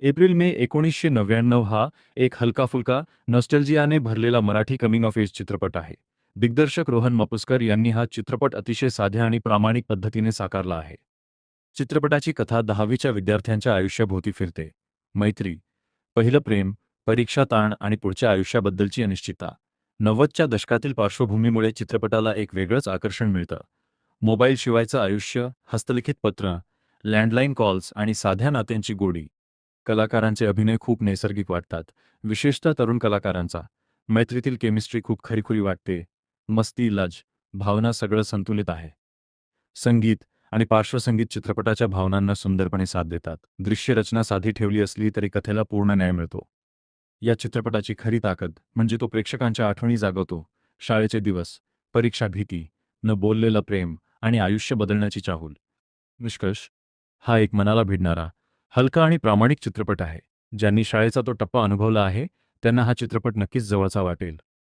April May 1999 हा एक हलका-फुलका, नॉस्टॅल्जियाने भरलेला मराठी कमिंग ऑफ एज चित्रपट आहे. दिग्दर्शक रोहन मापुसकर यांनी हा चित्रपट अतिशय साध्या आणि प्रामाणिक पद्धतीने साकारला आहे. चित्रपटाची कथा 10वीच्या विद्यार्थ्यांच्या आयुष्याभोवती फिरते. मैत्री, पहिलं प्रेम, परीक्षा ताण आणि पुढच्या आयुष्याबद्दलची अनिश्चितता. 90च्या दशकातील पार्श्वभूमीमुळे चित्रपटाला एक वेगळंच आकर्षण मिळतं. मोबाईलशिवायचं आयुष्य, हस्तलिखित पत्र, लँडलाईन कॉल्स आणि साध्या नात्यांची गोडी. कलाकारांचे अभिनय खूप नैसर्गिक वाटतात, विशेषतः तरुण कलाकारांचा. मैत्रीतील केमिस्ट्री खूप खरीखुरी वाटते. मस्ती, लाज, भावना सगळं संतुलित आहे. संगीत आणि पार्श्वसंगीत चित्रपटाच्या भावनांना सुंदरपणे साथ देतात. दृश्यरचना साधी ठेवली असली तरी कथेला पूर्ण न्याय मिळतो. या चित्रपटाची खरी ताकद म्हणजे तो प्रेक्षकांच्या आठवणी जागवतो. शाळेचे दिवस, परीक्षा भीती, न बोललेलं प्रेम आणि आयुष्य बदलण्याची चाहूल. निष्कर्ष, हा एक मनाला भिडणारा, हलका आणि प्रामाणिक चित्रपट आहे. ज्यांनी शाळेचा तो टप्पा अनुभवला आहे, त्यांना हा चित्रपट नक्कीच जवळचा वाटेल.